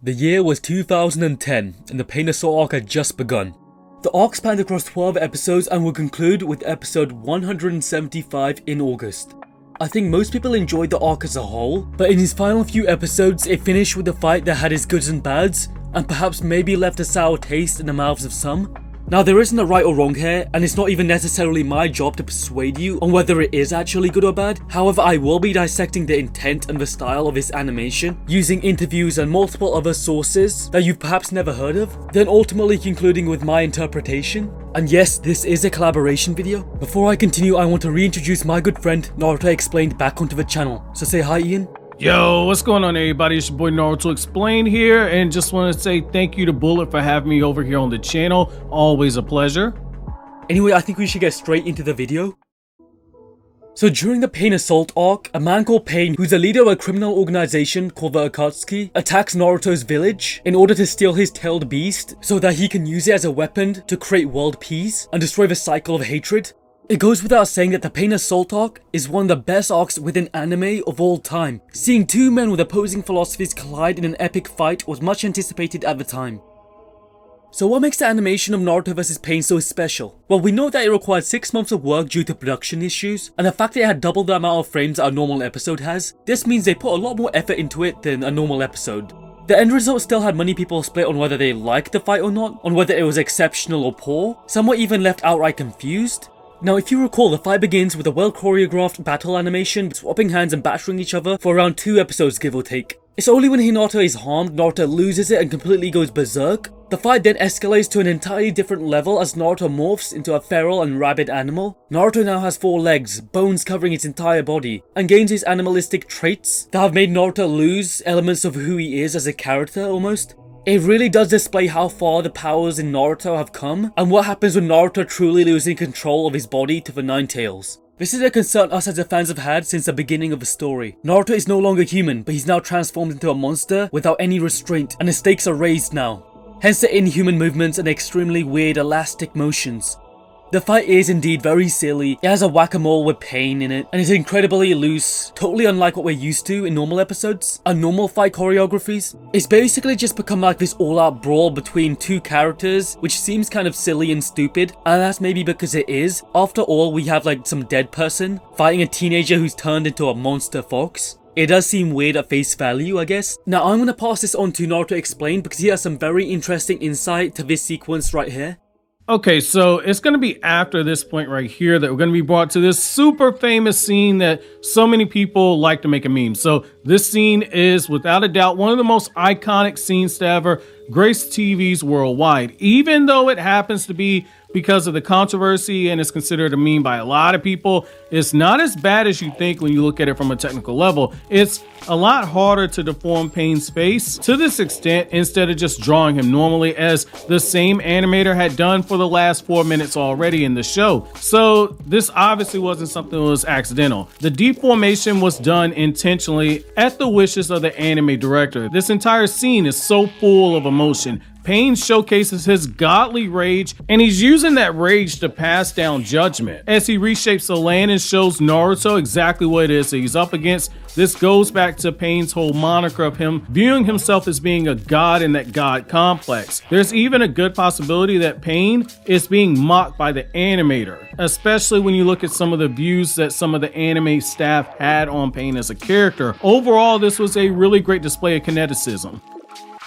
The year was 2010, and the Pain Assault arc had just begun. The arc spanned across 12 episodes and will conclude with episode 175 in August. I think most people enjoyed the arc as a whole, but in his final few episodes it finished with a fight that had its goods and bads, and perhaps maybe left a sour taste in the mouths of some. Now there isn't a right or wrong here, and it's not even necessarily my job to persuade you on whether it is actually good or bad. However, I will be dissecting the intent and the style of his animation, using interviews and multiple other sources that you've perhaps never heard of, then ultimately concluding with my interpretation. And yes, this is a collaboration video. Before I continue, I want to reintroduce my good friend Naruto Explained back onto the channel. So say hi, Ian. Yo, what's going on, everybody? It's your boy Naruto Explained here, and just want to say thank you to Bullet for having me over here on the channel. Always a pleasure. Anyway, I think we should get straight into the video. So during the Pain Assault arc, a man called Pain, who's the leader of a criminal organization called the Akatsuki, attacks Naruto's village in order to steal his tailed beast so that he can use it as a weapon to create world peace and destroy the cycle of hatred. It goes without saying that the Pain Assault arc is one of the best arcs within anime of all time. Seeing two men with opposing philosophies collide in an epic fight was much anticipated at the time. So what makes the animation of Naruto vs Pain so special? Well, we know that it required 6 months of work due to production issues, and the fact that it had double the amount of frames that a normal episode has. This means they put a lot more effort into it than a normal episode. The end result still had many people split on whether they liked the fight or not, on whether it was exceptional or poor. Some were even left outright confused. Now, if you recall, the fight begins with a well-choreographed battle animation, swapping hands and battering each other for around 2 episodes, give or take. It's only when Hinata is harmed, Naruto loses it and completely goes berserk. The fight then escalates to an entirely different level as Naruto morphs into a feral and rabid animal. Naruto now has 4 legs, bones covering its entire body, and gains his animalistic traits that have made Naruto lose elements of who he is as a character almost. It really does display how far the powers in Naruto have come, and what happens when Naruto truly losing control of his body to the Nine Tails. This is a concern us as the fans have had since the beginning of the story. Naruto is no longer human, but he's now transformed into a monster without any restraint, and the stakes are raised now. Hence the inhuman movements and extremely weird elastic motions. The fight is indeed very silly. It has a whack-a-mole with Pain in it, and is incredibly loose, totally unlike what we're used to in normal episodes and normal fight choreographies. It's basically just become like this all-out brawl between 2 characters, which seems kind of silly and stupid, and that's maybe because it is. After all, we have like some dead person fighting a teenager who's turned into a monster fox. It does seem weird at face value, I guess. Now I'm gonna pass this on to Naruto Explained because he has some very interesting insight to this sequence right here. Okay, so it's going to be after this point right here that we're going to be brought to this super famous scene that so many people like to make a meme. So this scene is without a doubt one of the most iconic scenes to ever grace TVs worldwide, even though it happens to be because of the controversy and is considered a meme by a lot of people. It's not as bad as you think when you look at it from a technical level. It's a lot harder to deform Pain's face to this extent instead of just drawing him normally, as the same animator had done for the last 4 minutes already in the show. So this obviously wasn't something that was accidental. The deformation was done intentionally at the wishes of the anime director. This entire scene is so full of emotion. Pain showcases his godly rage, and he's using that rage to pass down judgment. As he reshapes the land and shows Naruto exactly what it is that he's up against, this goes back to Pain's whole moniker of him viewing himself as being a god in that god complex. There's even a good possibility that Pain is being mocked by the animator, especially when you look at some of the views that some of the anime staff had on Pain as a character. Overall, this was a really great display of kineticism.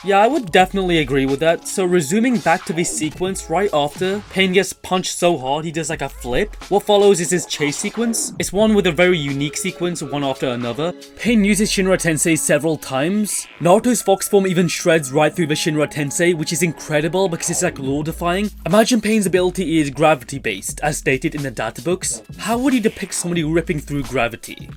Yeah, I would definitely agree with that. So resuming back to this sequence, right after Pain gets punched so hard he does like a flip, what follows is his chase sequence. It's one with a very unique sequence, one after another. Pain uses Shinra Tensei several times. Naruto's fox form even shreds right through the Shinra Tensei, which is incredible because it's like law-defying. Imagine Pain's ability is gravity-based, as stated in the data books. How would he depict somebody ripping through gravity?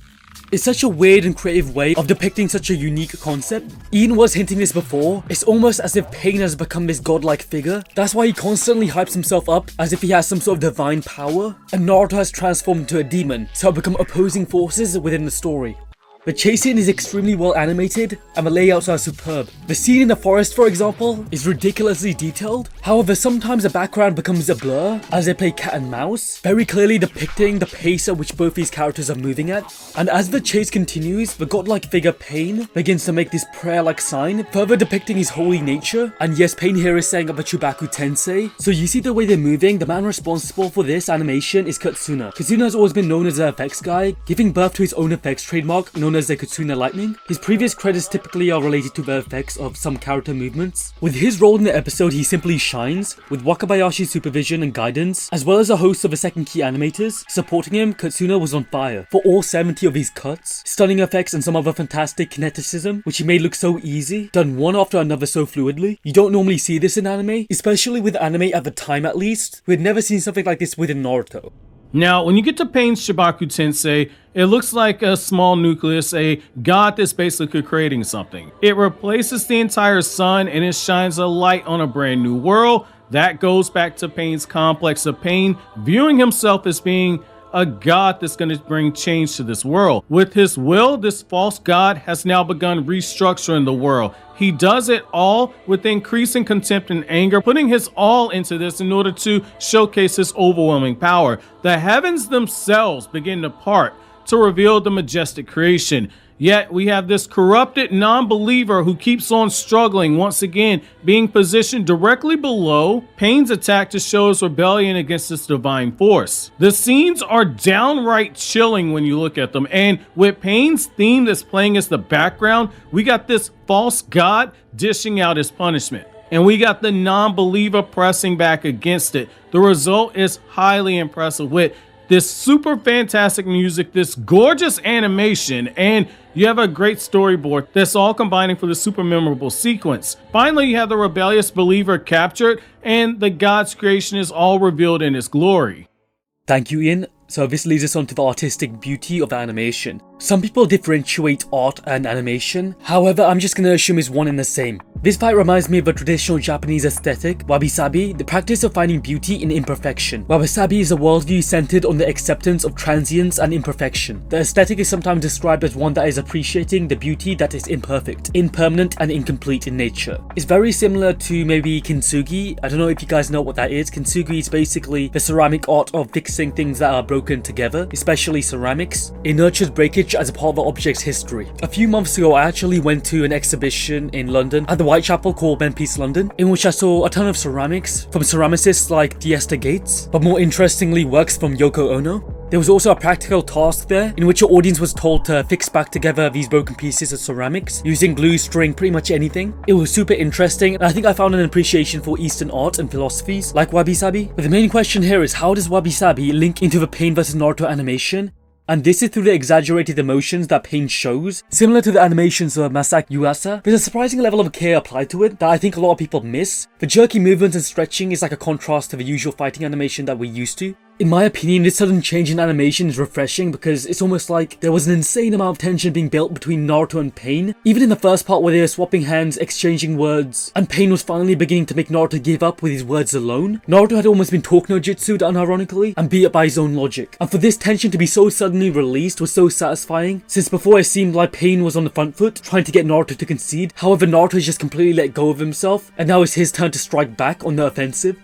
It's such a weird and creative way of depicting such a unique concept. Ian was hinting this before. It's almost as if Pain has become this godlike figure. That's why he constantly hypes himself up as if he has some sort of divine power. And Naruto has transformed into a demon, so have become opposing forces within the story. The chase scene is extremely well animated, and the layouts are superb. The scene in the forest, for example, is ridiculously detailed. However, sometimes the background becomes a blur as they play cat and mouse, very clearly depicting the pace at which both these characters are moving at. And as the chase continues, the godlike figure Pain begins to make this prayer-like sign, further depicting his holy nature. And yes, Pain here is saying about Chubaku Tensei. So you see the way they're moving. The man responsible for this animation is Katsuna. Katsuna has always been known as an effects guy, giving birth to his own effects trademark known as the Katsuna Lightning. His previous credits typically are related to the effects of some character movements. With his role in the episode, he simply shines, with Wakabayashi's supervision and guidance, as well as a host of the second key animators supporting him. Katsuna was on fire for all 70 of his cuts, stunning effects and some other fantastic kineticism, which he made look so easy, done one after another so fluidly. You don't normally see this in anime, especially with anime at the time at least. We had never seen something like this within Naruto. Now, when you get to Pain's Shibaku Tensei, it looks like a small nucleus, a god that's basically creating something. It replaces the entire sun and it shines a light on a brand new world. That goes back to Pain's complex of Pain, viewing himself as being a god that's going to bring change to this world. With his will, this false god has now begun restructuring the world. He does it all with increasing contempt and anger, putting his all into this in order to showcase his overwhelming power. The heavens themselves begin to part to reveal the majestic creation. Yet we have this corrupted non-believer who keeps on struggling, once again being positioned directly below Pain's attack to show his rebellion against this divine force. The scenes are downright chilling when you look at them, and with Pain's theme that's playing as the background, we got this false god dishing out his punishment. And we got the non-believer pressing back against it. The result is highly impressive with this super fantastic music, this gorgeous animation, and you have a great storyboard that's all combining for the super memorable sequence. Finally, you have the rebellious believer captured, and the god's creation is all revealed in its glory. Thank you, Ian. So this leads us on to the artistic beauty of the animation. Some people differentiate art and animation, however I'm just gonna assume it's one and the same. This fight reminds me of a traditional Japanese aesthetic, wabi-sabi, the practice of finding beauty in imperfection. Wabi-sabi is a worldview centered on the acceptance of transience and imperfection. The aesthetic is sometimes described as one that is appreciating the beauty that is imperfect, impermanent and incomplete in nature. It's very similar to maybe kintsugi. I don't know if you guys know what that is. Kintsugi is basically the ceramic art of fixing things that are broken together, especially ceramics. It nurtures breakage as a part of the object's history. A few months ago, I actually went to an exhibition in London at the Whitechapel called Ben Peace London, in which I saw a ton of ceramics from ceramicists like Diesta Gates, but more interestingly works from Yoko Ono. There was also a practical task there in which your audience was told to fix back together these broken pieces of ceramics using glue, string, pretty much anything. It was super interesting, and I think I found an appreciation for Eastern art and philosophies like wabi-sabi. But the main question here is, how does wabi-sabi link into the Pain vs Naruto animation? And this is through the exaggerated emotions that Pain shows. Similar to the animations of Masaki Yuasa, there's a surprising level of care applied to it that I think a lot of people miss. The jerky movements and stretching is like a contrast to the usual fighting animation that we're used to. In my opinion, this sudden change in animation is refreshing because it's almost like there was an insane amount of tension being built between Naruto and Pain. Even in the first part where they were swapping hands, exchanging words, and Pain was finally beginning to make Naruto give up with his words alone. Naruto had almost been talk no jutsu'd unironically and beat up by his own logic. And for this tension to be so suddenly released was so satisfying, since before it seemed like Pain was on the front foot, trying to get Naruto to concede. However, Naruto has just completely let go of himself, and now it's his turn to strike back on the offensive.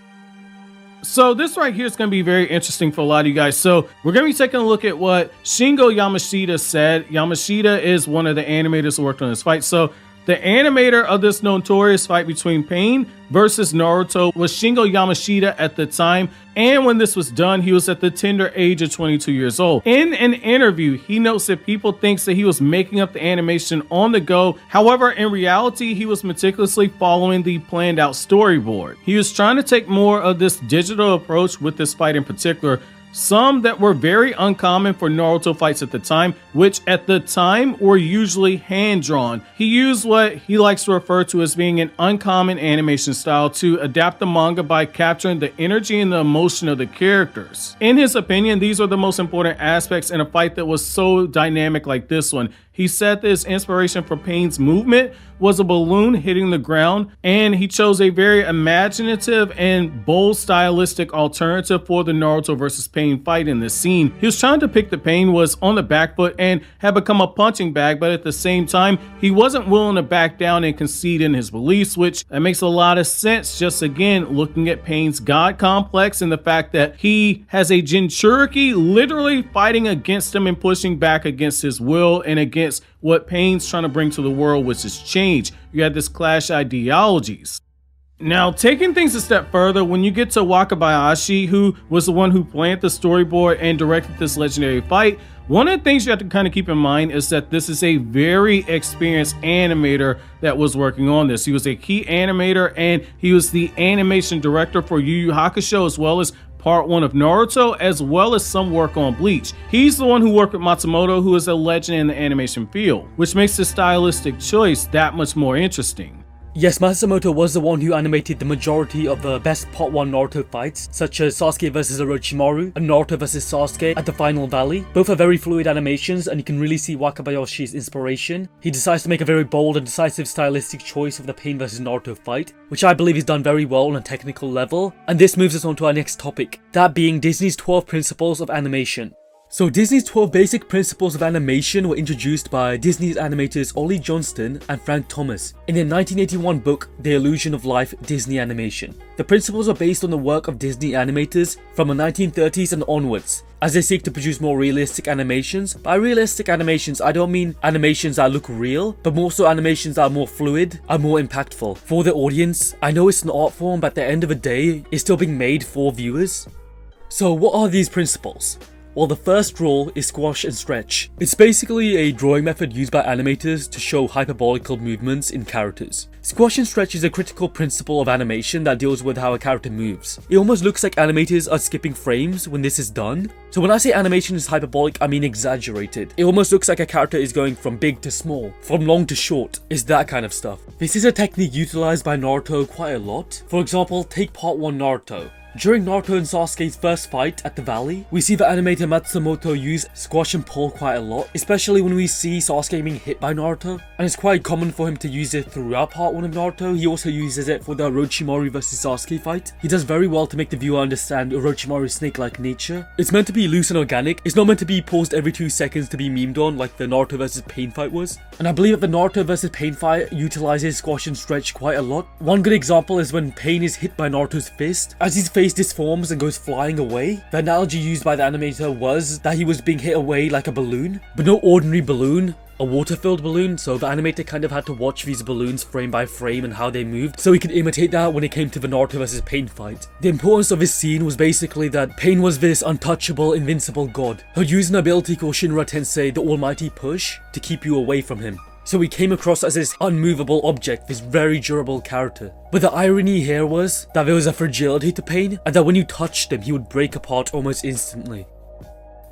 So this right here is going to be very interesting for a lot of you guys. So we're going to be taking a look at what Shingo Yamashita said. Yamashita is one of the animators who worked on this fight. So the animator of this notorious fight between Pain versus Naruto was Shingo Yamashita at the time. And when this was done, he was at the tender age of 22 years old. In an interview, he notes that people think that he was making up the animation on the go. However, in reality, he was meticulously following the planned out storyboard. He was trying to take more of this digital approach with this fight in particular, some that were very uncommon for Naruto fights at the time, which at the time were usually hand-drawn. He used what he likes to refer to as being an uncommon animation style to adapt the manga by capturing the energy and the emotion of the characters. In his opinion, these are the most important aspects in a fight that was so dynamic like this one. He said that his inspiration for Pain's movement was a balloon hitting the ground, and he chose a very imaginative and bold stylistic alternative for the Naruto versus Pain fight in this scene. He was trying to depict that Pain was on the back foot and had become a punching bag, but at the same time, he wasn't willing to back down and concede in his beliefs, which that makes a lot of sense. Just again, looking at Pain's god complex and the fact that he has a Jinchuriki literally fighting against him and pushing back against his will and against what Pain's trying to bring to the world, which is change. You had this clash ideologies. Now, taking things a step further, when you get to Wakabayashi, who was the one who planned the storyboard and directed this legendary fight, one of the things you have to kind of keep in mind is that this is a very experienced animator that was working on this. He was a key animator and he was the animation director for Yu Yu Hakusho, as well as part 1 of Naruto, as well as some work on Bleach. He's the one who worked with Matsumoto, who is a legend in the animation field, which makes the stylistic choice that much more interesting. Yes, Matsumoto was the one who animated the majority of the best Part 1 Naruto fights, such as Sasuke vs Orochimaru and Naruto vs Sasuke at the Final Valley. Both are very fluid animations, and you can really see Wakabayashi's inspiration. He decides to make a very bold and decisive stylistic choice of the Pain vs Naruto fight, which I believe is done very well on a technical level. And this moves us on to our next topic, that being Disney's 12 principles of animation. So Disney's 12 basic principles of animation were introduced by Disney's animators Ollie Johnston and Frank Thomas in their 1981 book, The Illusion of Life Disney Animation. The principles are based on the work of Disney animators from the 1930s and onwards, as they seek to produce more realistic animations. By realistic animations, I don't mean animations that look real, but more so animations that are more fluid and more impactful for the audience. I know it's an art form, but at the end of the day, it's still being made for viewers. So what are these principles? Well, the first rule is squash and stretch. It's basically a drawing method used by animators to show hyperbolical movements in characters. Squash and stretch is a critical principle of animation that deals with how a character moves. It almost looks like animators are skipping frames when this is done. So when I say animation is hyperbolic, I mean exaggerated. It almost looks like a character is going from big to small, from long to short. It's that kind of stuff. This is a technique utilized by Naruto quite a lot. For example, take Part 1 Naruto. During Naruto and Sasuke's first fight at the valley, we see the animator Matsumoto use squash and pull quite a lot, especially when we see Sasuke being hit by Naruto, and it's quite common for him to use it throughout Part 1 of Naruto. He also uses it for the Orochimaru vs Sasuke fight. He does very well to make the viewer understand Orochimaru's snake-like nature. It's meant to be loose and organic. It's not meant to be paused every 2 seconds to be memed on like the Naruto vs Pain fight was. And I believe that the Naruto vs Pain fight utilizes squash and stretch quite a lot. One good example is when Pain is hit by Naruto's fist. As his face disforms and goes flying away, the analogy used by the animator was that he was being hit away like a balloon, but no ordinary balloon, a water-filled balloon. So the animator kind of had to watch these balloons frame by frame and how they moved, so he could imitate that when it came to the Naruto vs Pain fight. The importance of this scene was basically that Pain was this untouchable, invincible god who used an ability called Shinra Tensei, the almighty push, to keep you away from him. So he came across as this unmovable object, this very durable character. But the irony here was that there was a fragility to Pain, and that when you touched him, he would break apart almost instantly.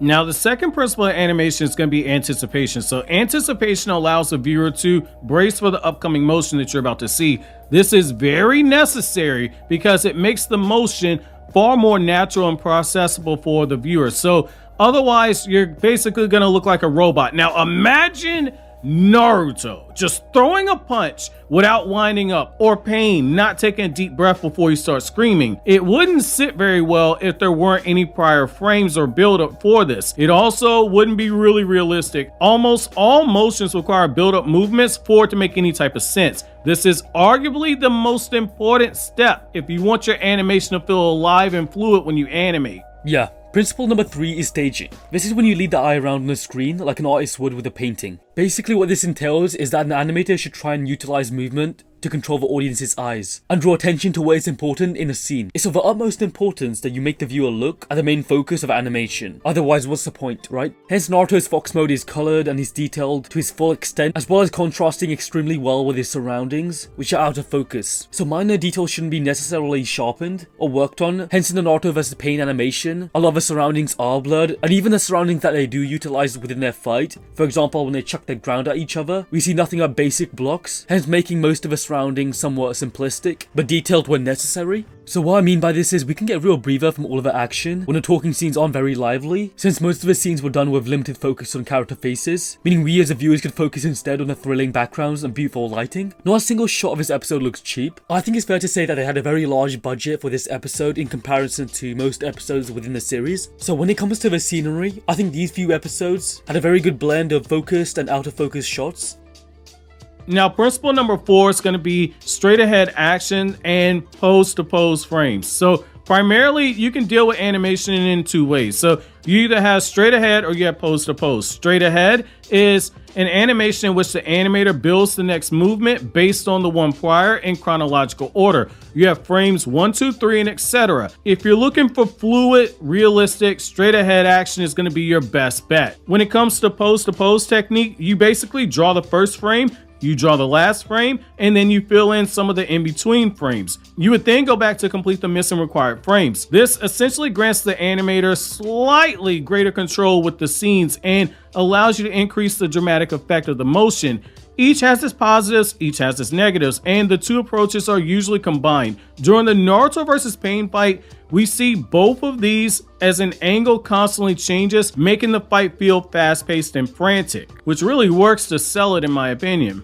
Now, the second principle of animation is going to be anticipation. So anticipation allows the viewer to brace for the upcoming motion that you're about to see. This is very necessary because it makes the motion far more natural and processable for the viewer. So otherwise, you're basically going to look like a robot. Now, imagine Naruto just throwing a punch without winding up, or Pain not taking a deep breath before he starts screaming. It wouldn't sit very well if there weren't any prior frames or build up for this. It also wouldn't be really realistic. Almost all motions require build up movements for it to make any type of sense. This is arguably the most important step if you want your animation to feel alive and fluid when you animate. Yeah. Principle number 3 is staging. This is when you lead the eye around on the screen like an artist would with a painting. Basically what this entails is that an animator should try and utilize movement to control the audience's eyes and draw attention to what is important in a scene. It's of the utmost importance that you make the viewer look at the main focus of animation. Otherwise, what's the point, right? Hence, Naruto's fox mode is colored and is detailed to his full extent, as well as contrasting extremely well with his surroundings, which are out of focus. So minor details shouldn't be necessarily sharpened or worked on. Hence, in the Naruto vs Pain animation, a lot of the surroundings are blurred, and even the surroundings that they do utilize within their fight, for example, when they chuck the ground at each other, we see nothing but basic blocks, hence making most of the surroundings backgrounding somewhat simplistic, but detailed when necessary. So what I mean by this is we can get a real breather from all of the action when the talking scenes aren't very lively, since most of the scenes were done with limited focus on character faces, meaning we as the viewers could focus instead on the thrilling backgrounds and beautiful lighting. Not a single shot of this episode looks cheap. I think it's fair to say that they had a very large budget for this episode in comparison to most episodes within the series. So when it comes to the scenery, I think these few episodes had a very good blend of focused and out of focus shots. Now, principle number 4 is going to be straight ahead action and pose to pose frames. So primarily you can deal with animation in 2 ways. So you either have straight ahead or you have pose to pose. Straight ahead is an animation in which the animator builds the next movement based on the one prior in chronological order. You have frames 1, 2, 3, and etc. If you're looking for fluid, realistic, straight ahead action is going to be your best bet. When it comes to pose technique, you basically draw the first frame, you draw the last frame, and then you fill in some of the in-between frames. You would then go back to complete the missing required frames. This essentially grants the animator slightly greater control with the scenes and allows you to increase the dramatic effect of the motion. Each has its positives, each has its negatives, and the 2 approaches are usually combined. During the Naruto vs. Pain fight, we see both of these as an angle constantly changes, making the fight feel fast-paced and frantic, which really works to sell it in my opinion.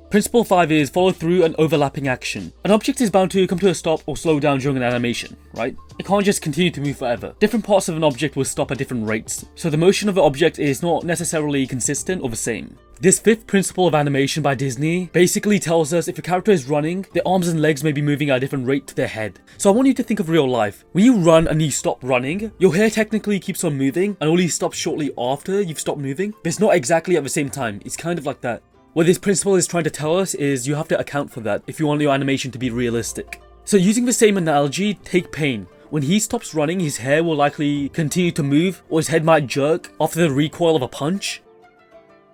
Principle 5 is follow through and overlapping action. An object is bound to come to a stop or slow down during an animation, right? It can't just continue to move forever. Different parts of an object will stop at different rates, so the motion of the object is not necessarily consistent or the same. This 5th principle of animation by Disney basically tells us if a character is running, their arms and legs may be moving at a different rate to their head. So I want you to think of real life. When you run and you stop running, your hair technically keeps on moving and only stops shortly after you've stopped moving, but it's not exactly at the same time. It's kind of like that. What this principle is trying to tell us is you have to account for that if you want your animation to be realistic. So using the same analogy, take Pain. When he stops running, his hair will likely continue to move, or his head might jerk after the recoil of a punch.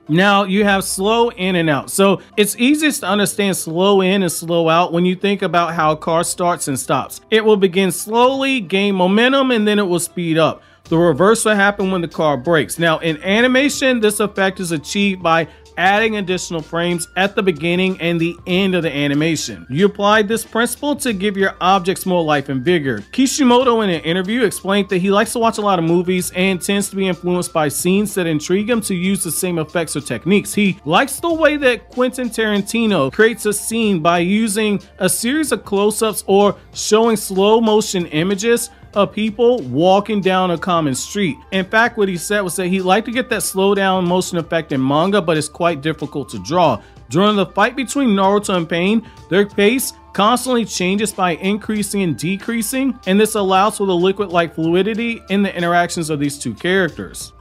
Now you have slow in and out. So it's easiest to understand slow in and slow out when you think about how a car starts and stops. It will begin slowly, gain momentum, and then it will speed up. The reverse will happen when the car brakes. Now in animation, this effect is achieved by adding additional frames at the beginning and the end of the animation. You applied this principle to give your objects more life and vigor. Kishimoto in an interview explained that he likes to watch a lot of movies and tends to be influenced by scenes that intrigue him to use the same effects or techniques. He likes the way that Quentin Tarantino creates a scene by using a series of close-ups or showing slow motion images of people walking down a common street. In fact, what he said was that he'd like to get that slow down motion effect in manga, but it's quite difficult to draw. During the fight between Naruto and Pain, their pace constantly changes by increasing and decreasing, and this allows for the liquid-like fluidity in the interactions of these 2 characters.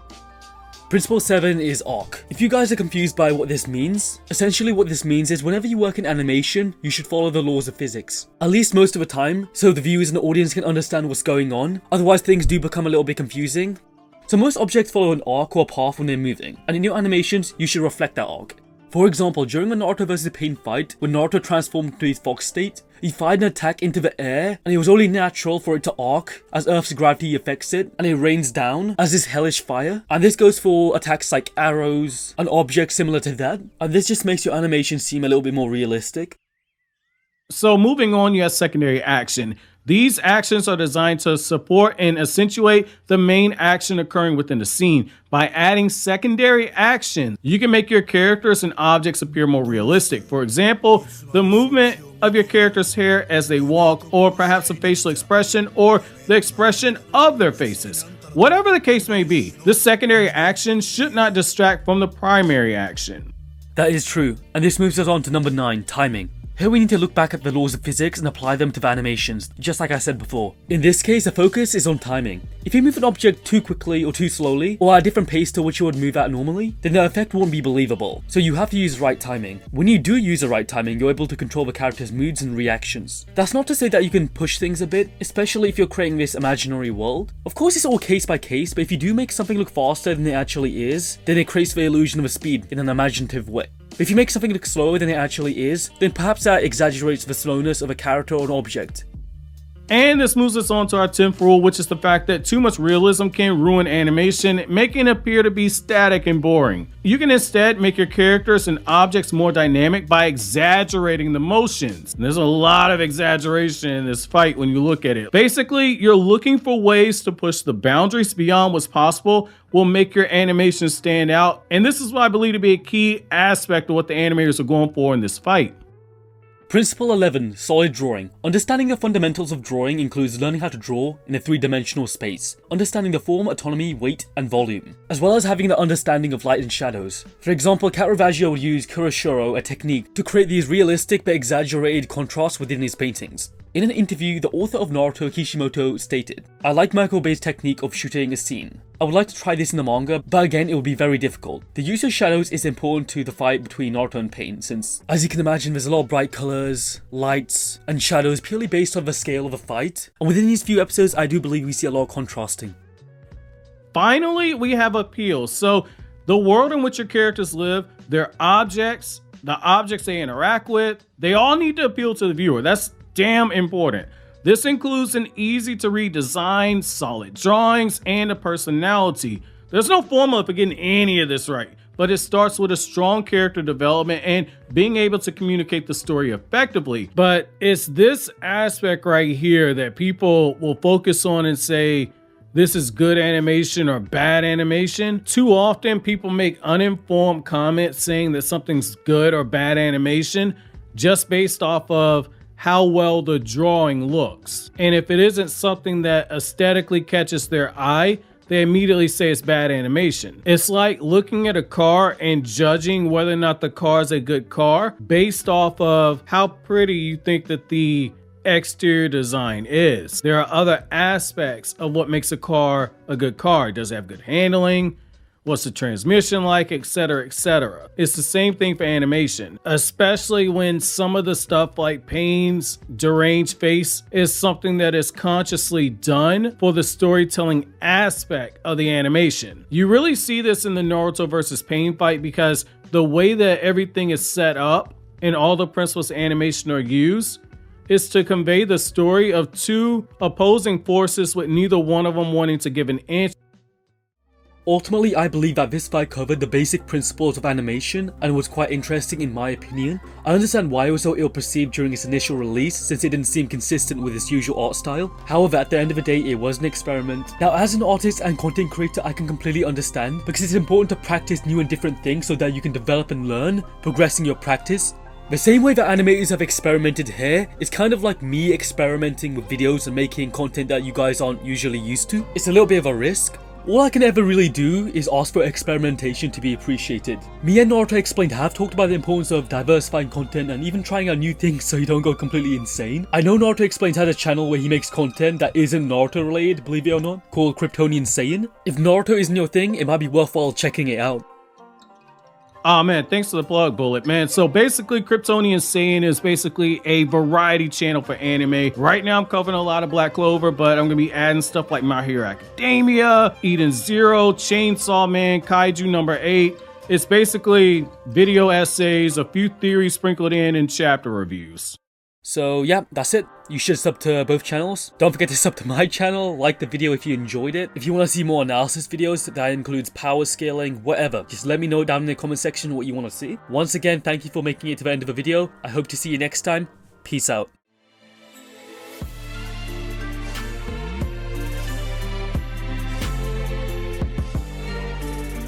Principle 7 is arc. If you guys are confused by what this means, essentially what this means is whenever you work in animation, you should follow the laws of physics. At least most of the time, so the viewers and the audience can understand what's going on, otherwise things do become a little bit confusing. So most objects follow an arc or a path when they're moving, and in your animations, you should reflect that arc. For example, during the Naruto vs. Pain fight, when Naruto transformed into his fox state, he fired an attack into the air, and it was only natural for it to arc, as Earth's gravity affects it, and it rains down as this hellish fire. And this goes for attacks like arrows, and objects similar to that, and this just makes your animation seem a little bit more realistic. So moving on, you have secondary action. These actions are designed to support and accentuate the main action occurring within the scene. By adding secondary action, you can make your characters and objects appear more realistic. For example, the movement of your character's hair as they walk, or perhaps a facial expression, or the expression of their faces. Whatever the case may be, this secondary action should not distract from the primary action. That is true, and this moves us on to number 9, timing. Here we need to look back at the laws of physics and apply them to the animations, just like I said before. In this case, the focus is on timing. If you move an object too quickly or too slowly, or at a different pace to which you would move at normally, then the effect won't be believable. So you have to use right timing. When you do use the right timing, you're able to control the character's moods and reactions. That's not to say that you can push things a bit, especially if you're creating this imaginary world. Of course, it's all case by case, but if you do make something look faster than it actually is, then it creates the illusion of a speed in an imaginative way. But if you make something look slower than it actually is, then perhaps that exaggerates the slowness of a character or an object. And this moves us on to our 10th rule, which is the fact that too much realism can ruin animation, making it appear to be static and boring. You can instead make your characters and objects more dynamic by exaggerating the motions. And there's a lot of exaggeration in this fight when you look at it. Basically, you're looking for ways to push the boundaries beyond what's possible will make your animation stand out. And this is what I believe to be a key aspect of what the animators are going for in this fight. Principle 11. Solid drawing. Understanding the fundamentals of drawing includes learning how to draw in a three-dimensional space, understanding the form, autonomy, weight, and volume, as well as having the understanding of light and shadows. For example, Caravaggio would use Kuroshiro, a technique, to create these realistic but exaggerated contrasts within his paintings. In an interview, the author of Naruto, Kishimoto, stated, "I like Michael Bay's technique of shooting a scene. I would like to try this in the manga, but again it would be very difficult. The use of shadows is important to the fight between Naruto and Pain, since, as you can imagine, there's a lot of bright colours, lights, and shadows purely based on the scale of the fight. And within these few episodes, I do believe we see a lot of contrasting." Finally, we have appeal. So the world in which your characters live, their objects, the objects they interact with, they all need to appeal to the viewer. That's damn important. This includes an easy to read design, solid drawings, and a personality. There's no formula for getting any of this right, but it starts with a strong character development and being able to communicate the story effectively. But it's this aspect right here that people will focus on and say, this is good animation or bad animation. Too often people make uninformed comments saying that something's good or bad animation just based off of how well the drawing looks. And if it isn't something that aesthetically catches their eye, they immediately say it's bad animation. It's like looking at a car and judging whether or not the car is a good car based off of how pretty you think that the exterior design is. There are other aspects of what makes a car a good car. Does it have good handling? What's the transmission like, etc., etc. It's the same thing for animation, especially when some of the stuff like Pain's deranged face is something that is consciously done for the storytelling aspect of the animation. You really see this in the Naruto versus Pain fight because the way that everything is set up and all the principles of animation are used is to convey the story of two opposing forces with neither one of them wanting to give an inch. Ultimately, I believe that this fight covered the basic principles of animation and was quite interesting in my opinion. I understand why it was so ill-perceived during its initial release since it didn't seem consistent with its usual art style. However, at the end of the day, it was an experiment. Now, as an artist and content creator, I can completely understand because it's important to practice new and different things so that you can develop and learn, progressing your practice. The same way that animators have experimented here is kind of like me experimenting with videos and making content that you guys aren't usually used to. It's a little bit of a risk. All I can ever really do is ask for experimentation to be appreciated. Me and Naruto Explained have talked about the importance of diversifying content and even trying out new things so you don't go completely insane. I know Naruto Explained has a channel where he makes content that isn't Naruto related, believe it or not, called Kryptonian Saiyan. If Naruto isn't your thing, it might be worthwhile checking it out. Oh man, thanks for the plug, Bullet, man. So basically, Kryptonian Saiyan is basically a variety channel for anime. Right now, I'm covering a lot of Black Clover, but I'm gonna be adding stuff like My Hero Academia, Eden Zero, Chainsaw Man, Kaiju number 8. It's basically video essays, a few theories sprinkled in, and chapter reviews. So yeah, that's it. You should sub to both channels. Don't forget to sub to my channel, like the video if you enjoyed it. If you want to see more analysis videos, that includes power scaling, whatever, just let me know down in the comment section what you want to see. Once again, thank you for making it to the end of the video. I hope to see you next time. Peace out.